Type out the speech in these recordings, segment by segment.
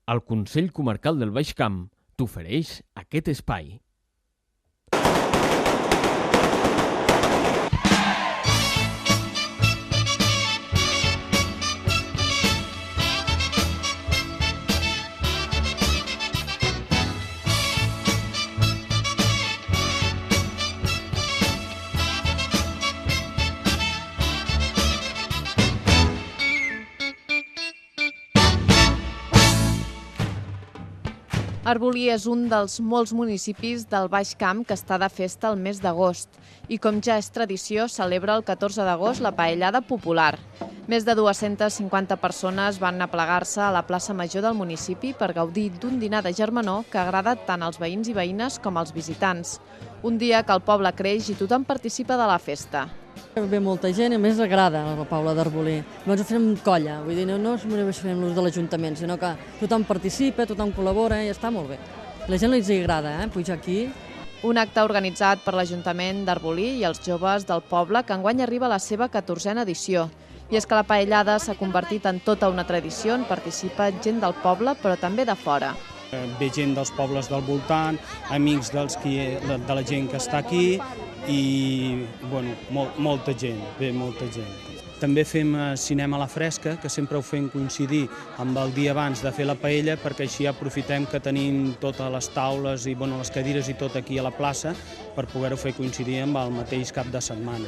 El Consell Comarcal del Baix Camp t'ofereix aquest espai. Arbolí és un dels molts municipis del Baix Camp que està de festa el mes d'agost i, com ja és tradició, celebra el 14 d'agost la paellada popular. Més de 250 persones van aplegar-se a la plaça Major del municipi per gaudir d'un dinar de germanor que agrada tant als veïns i veïnes com als visitants. Un dia que el poble creix i tothom participa de la festa. Ve molta gent i a més agrada la Paula d'Arbolí. Llavors ho fem colla, vull dir, no només fem l'ús de l'Ajuntament, sinó que tothom participa, tothom col·labora i està molt bé. A la gent li agrada pujar aquí. Un acte organitzat per l'Ajuntament d'Arbolí i els joves del poble que enguany arriba a la seva 14a edició. I és que la paellada s'ha convertit en tota una tradició on participa gent del poble però també de fora. Ve gent dels pobles del voltant, amics de la gent que està aquí i molta gent, ve molta gent. També fem cinema a la fresca, que sempre ho fem coincidir amb el dia abans de fer la paella, perquè així aprofitem que tenim totes les taules i les cadires i tot aquí a la plaça per poder-ho fer coincidir amb el mateix cap de setmana.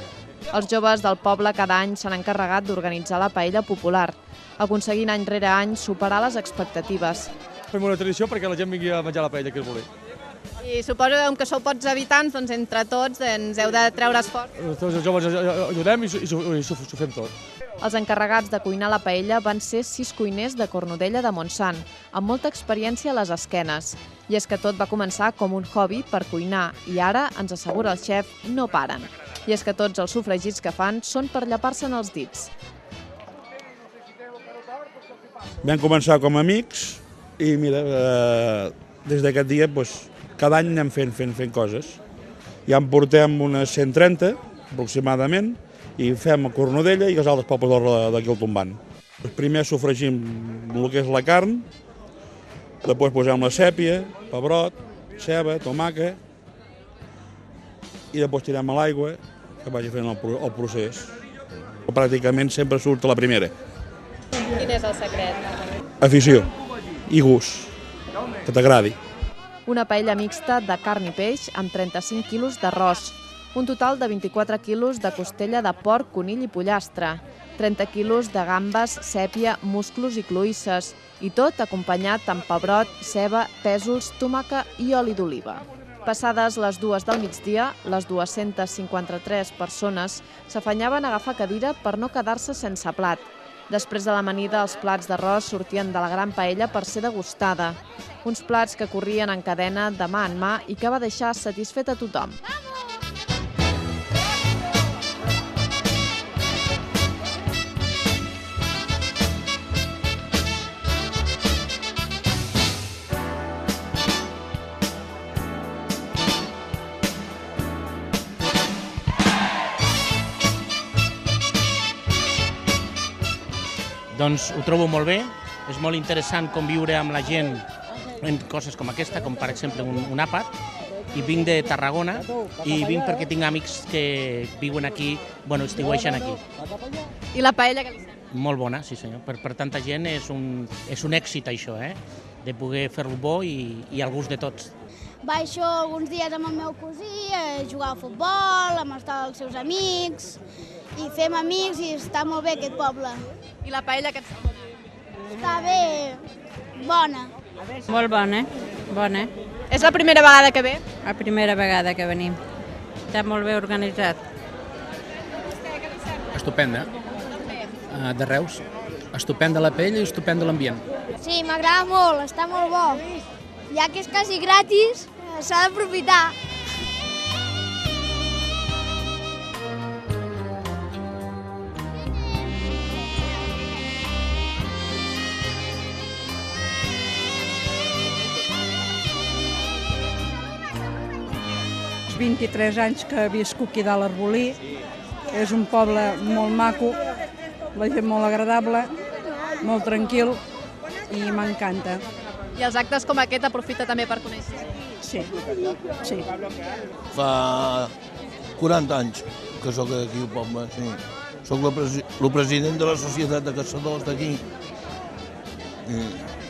Els joves del poble cada any s'han encarregat d'organitzar la paella popular, aconseguint any rere any superar les expectatives. Fem una tradició perquè la gent vingui a menjar la paella que es vulgui. I suposo que sou pocs habitants, doncs entre tots heu de treure esforç. Els joves ajudem i s'ho fem tot. Els encarregats de cuinar la paella van ser 6 cuiners de Cornudella de Montsant, amb molta experiència a les esquenes. I és que tot va començar com un hobby per cuinar i ara, ens assegura el xef, no paren. I és que tots els sofregits que fan són per llepar-se'n els dits. Vam començar com a amics i mira, des d'aquest dia cada any anem fent coses. Ja en portem unes 130 aproximadament i fem a Cornudella i els altres pobles d'aquí al tombant. Primer sofregim el que és la carn, després posem la sèpia, pebrot, ceba, tomàquet i després tirem a l'aigua que vagi fent el procés. Pràcticament sempre surt a la primera. Quin és el secret? Afició i gust, que t'agradi. Una paella mixta de carn i peix amb 35 quilos d'arròs, un total de 24 quilos de costella de porc, conill i pollastre, 30 quilos de gambes, sèpia, musclos i cloïsses, i tot acompanyat amb pebrot, ceba, pèsols, tomàquet i oli d'oliva. Passades les 2 del migdia, les 253 persones s'afanyaven a agafar cadira per no quedar-se sense plat. Després de l'amanida, els plats d'arròs sortien de la gran paella per ser degustada. Uns plats que corrien en cadena de mà en mà i que va deixar satisfet a tothom. Doncs ho trobo molt bé, és molt interessant conviure amb la gent en coses com aquesta, com per exemple un àpat, i vinc de Tarragona i vinc perquè tinc amics que viuen aquí, estiueixen aquí. I la paella que li sembla? Molt bona, sí senyor. Per tanta gent és un èxit això, de poder fer-lo bo i al gust de tots. Baixo alguns dies amb el meu cosí a jugar al futbol, a estar els seus amics, i fem amics i està molt bé aquest poble. I la paella que et sembla? Està bé, bona. Molt bona, bona. És la primera vegada que ve? La primera vegada que venim. Està molt bé organitzat. Estupenda. De Reus. Estupenda la paella i estupenda l'ambient. Sí, m'agrada molt, està molt bo. Ja que és quasi gratis, s'ha d'aprofitar. Als 23 anys que visco aquí dalt a Arbolí, és un poble molt maco, la gent molt agradable, molt tranquil i m'encanta. I els actes com aquest aprofita també per conèixer? Sí, sí. Fa 40 anys que sóc aquí al poble, sí. Soc el president de la Societat de Caçadors d'aquí.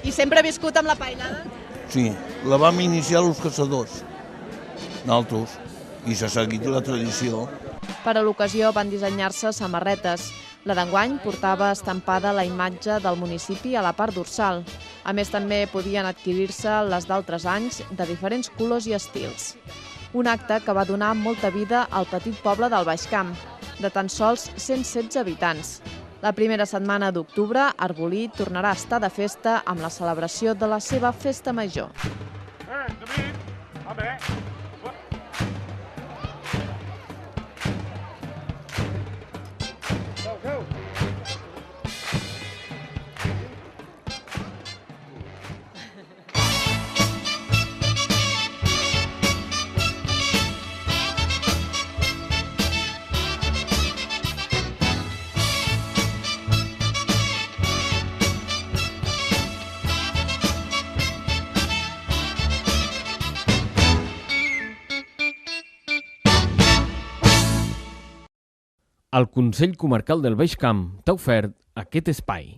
I sempre ha viscut amb la paellada? Sí, la vam iniciar els caçadors, nosaltres, i s'ha seguit la tradició. Per a l'ocasió van dissenyar-se samarretes. La d'enguany portava estampada la imatge del municipi a la part dorsal. A més, també podien adquirir-se les d'altres anys de diferents colors i estils. Un acte que va donar molta vida al petit poble del Baix Camp, de tan sols 116 habitants. La primera setmana d'octubre, Arbolí tornarà a estar de festa amb la celebració de la seva festa major. El Consell Comarcal del Baix Camp t'ha ofert aquest espai.